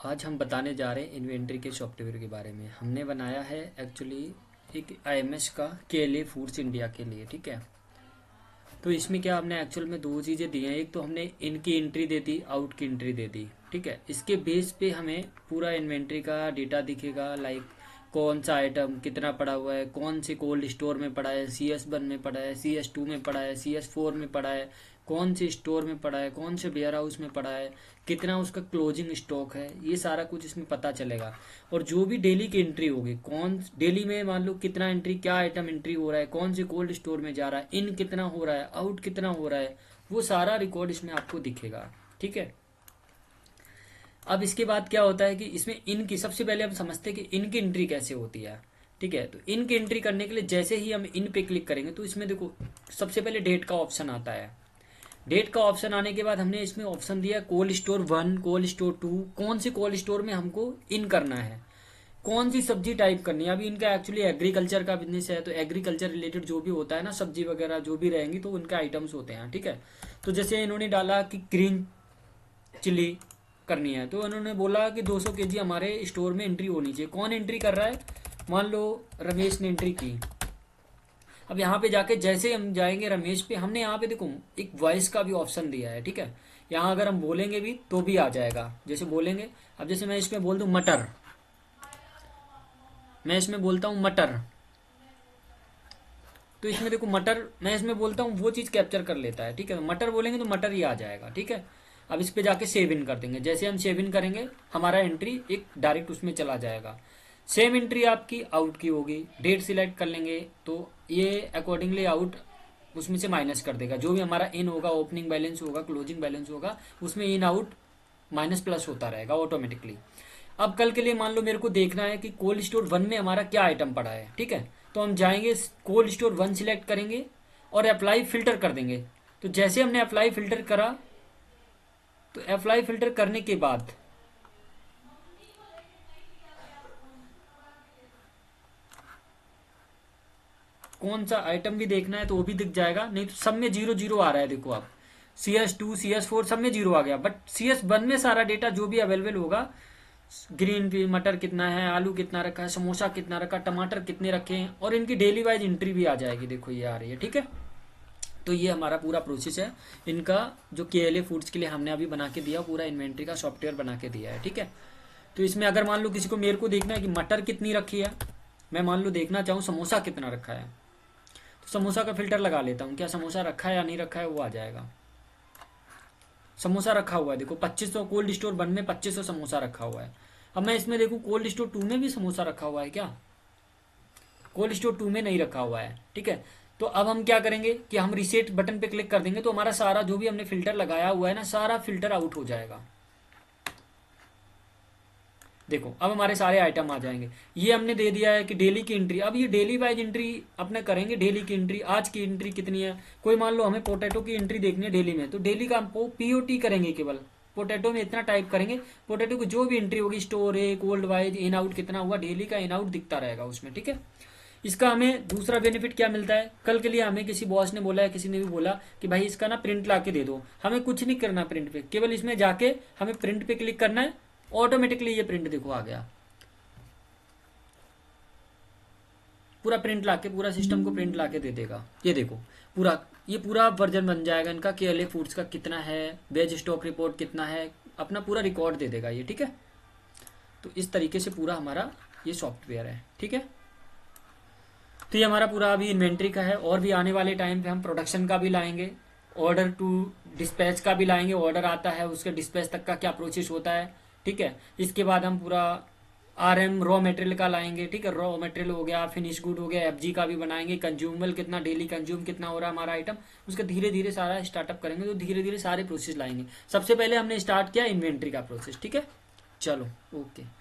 आज हम बताने जा रहे हैं इन्वेंट्री के सॉफ्टवेयर के बारे में। हमने बनाया है एक्चुअली एक आईएमएस का केएलए फूड्स इंडिया के लिए, ठीक है। तो इसमें क्या हमने एक्चुअल में दो चीज़ें दी हैं। एक तो हमने इन की एंट्री दे दी, आउट की एंट्री दे दी, ठीक है। इसके बेस पे हमें पूरा इन्वेंट्री का डेटा दिखेगा, लाइक कौन सा आइटम कितना पड़ा हुआ है, कौन से कोल्ड स्टोर में पड़ा है, CS1 में पड़ा है, CS2 में पड़ा है, CS4 में पड़ा है, कौन से स्टोर में पड़ा है, कौन से वेयर हाउस में पड़ा है, कितना उसका क्लोजिंग स्टॉक है, ये सारा कुछ इसमें पता चलेगा। और जो भी डेली की एंट्री होगी, कौन डेली में मान लो कितना एंट्री, क्या आइटम एंट्री हो रहा है, कौन से कोल्ड स्टोर में जा रहा है, इन कितना हो रहा है, आउट कितना हो रहा है, वो सारा रिकॉर्ड इसमें आपको दिखेगा, ठीक है। अब इसके बाद क्या होता है कि इसमें इन की सबसे पहले हम समझते हैं कि इन की एंट्री कैसे होती है, ठीक है। तो इन की एंट्री करने के लिए जैसे ही हम इन पे क्लिक करेंगे तो इसमें देखो सबसे पहले डेट का ऑप्शन आता है। डेट का ऑप्शन आने के बाद हमने इसमें ऑप्शन दिया कोल्ड स्टोर 1, कोल्ड स्टोर 2, कौन से कोल्ड स्टोर में हमको इन करना है, कौन सी सब्जी टाइप करनी है। अभी इनका एक्चुअली एग्रीकल्चर का बिजनेस है, तो एग्रीकल्चर रिलेटेड जो भी होता है ना, सब्जी वगैरह जो भी रहेंगी तो उनके आइटम्स होते हैं, ठीक है। तो जैसे इन्होंने डाला कि ग्रीन चिली करनी है, तो उन्होंने बोला कि 200 केजी हमारे स्टोर में एंट्री होनी चाहिए। कौन एंट्री कर रहा है, मान लो रमेश ने एंट्री की। अब यहाँ पे जाके जैसे हम जाएंगे रमेश पे, हमने यहाँ पे देखो एक वॉइस का भी ऑप्शन दिया है, ठीक है। यहाँ अगर हम बोलेंगे भी तो भी आ जाएगा, जैसे बोलेंगे। अब जैसे मैं इसमें बोल दूं मटर, मैं इसमें बोलता हूँ मटर, तो इसमें देखो मटर मैं इसमें बोलता हूँ, वो चीज़ कैप्चर कर लेता है, ठीक है। मटर बोलेंगे तो मटर ही आ जाएगा, ठीक है। अब इस पे जाके सेव इन कर देंगे। जैसे हम सेव इन करेंगे हमारा एंट्री एक डायरेक्ट उसमें चला जाएगा। सेम एंट्री आपकी आउट की होगी। डेट सिलेक्ट कर लेंगे तो ये अकॉर्डिंगली आउट उसमें से माइनस कर देगा। जो भी हमारा इन होगा, ओपनिंग बैलेंस होगा, क्लोजिंग बैलेंस होगा, उसमें इन आउट माइनस प्लस होता रहेगा ऑटोमेटिकली। अब कल के लिए मान लो मेरे को देखना है कि कोल्ड स्टोर 1 में हमारा क्या आइटम पड़ा है, ठीक है। तो हम जाएंगे कोल्ड स्टोर 1 सिलेक्ट करेंगे और अप्लाई फिल्टर कर देंगे। तो जैसे हमने अप्लाई फिल्टर करा, तो अप्लाई फिल्टर करने के बाद कौन सा आइटम भी देखना है तो वो भी दिख जाएगा। नहीं तो सब में 0 0 आ रहा है, देखो आप CS2 CS4 सब में 0 आ गया, बट CS1 में सारा डेटा जो भी अवेलेबल होगा, ग्रीन पी मटर कितना है, आलू कितना रखा है, समोसा कितना रखा, टमाटर कितने रखे हैं, और इनकी डेली वाइज एंट्री भी आ जाएगी। देखो ये आ रही है, ठीक है। तो ये हमारा पूरा प्रोसेस है इनका, जो केएलए फूड्स के लिए हमने अभी बना के दिया, पूरा इन्वेंट्री का सॉफ्टवेयर बना के दिया है, ठीक है। तो इसमें अगर मान लो किसी को, मेरे को देखना है कि मटर कितनी रखी है, मैं मान लो देखना चाहूँ समोसा कितना रखा है, तो समोसा का फिल्टर लगा लेता हूँ, क्या समोसा रखा है या नहीं रखा है, वो आ जाएगा। समोसा रखा हुआ है, देखो 2500 कोल्ड स्टोर 1 में 2500 समोसा रखा हुआ है। अब मैं इसमें देखूँ कोल्ड स्टोर 2 में भी समोसा रखा हुआ है क्या, कोल्ड स्टोर 2 में नहीं रखा हुआ है, ठीक है। तो अब हम क्या करेंगे कि हम रिसेट बटन पे क्लिक कर देंगे, तो हमारा सारा जो भी हमने फिल्टर लगाया हुआ है ना, सारा फिल्टर आउट हो जाएगा। देखो अब हमारे सारे आइटम आ जाएंगे। ये हमने दे दिया है कि डेली की एंट्री। अब ये डेली वाइज एंट्री अपने करेंगे, डेली की एंट्री, आज की एंट्री कितनी है। कोई मान लो हमें पोटैटो की एंट्री देखनी है डेली में, तो डेली का हम POT करेंगे, केवल पोटैटो में इतना टाइप करेंगे। पोटैटो की जो भी एंट्री होगी, स्टोर है, कोल्ड वाइज, इन आउट कितना हुआ, डेली का इन आउट दिखता रहेगा उसमें, ठीक है। इसका हमें दूसरा बेनिफिट क्या मिलता है, कल के लिए हमें किसी बॉस ने बोला है, किसी ने भी बोला कि भाई इसका ना प्रिंट ला के दे दो, हमें कुछ नहीं करना प्रिंट पे, केवल इसमें जाके हमें प्रिंट पे क्लिक करना है, ऑटोमेटिकली ये प्रिंट देखो आ गया। पूरा प्रिंट लाके, पूरा सिस्टम को प्रिंट लाके दे देगा। ये देखो पूरा, ये पूरा वर्जन बन जाएगा इनका, केएलए फूड्स का कितना है, वेज स्टॉक रिपोर्ट कितना है, अपना पूरा रिकॉर्ड दे देगा ये, ठीक है। तो इस तरीके से पूरा हमारा ये सॉफ्टवेयर है, ठीक है। तो ये हमारा पूरा अभी इन्वेंट्री का है, और भी आने वाले टाइम पे हम प्रोडक्शन का भी लाएंगे, ऑर्डर टू डिस्पैच का भी लाएंगे। ऑर्डर आता है उसके डिस्पैच तक का क्या प्रोसेस होता है, ठीक है। इसके बाद हम पूरा RM रॉ मटेरियल का लाएंगे, ठीक है। रॉ मटेरियल हो गया, फिनिश गुड हो गया, FG का भी बनाएंगे, कंज्यूमेबल कितना, डेली कंज्यूम कितना हो रहा है हमारा आइटम, उसका धीरे धीरे सारा स्टार्टअप करेंगे। तो धीरे धीरे सारे प्रोसेस लाएंगे। सबसे पहले हमने स्टार्ट किया इन्वेंट्री का प्रोसेस, ठीक है। चलो ओके।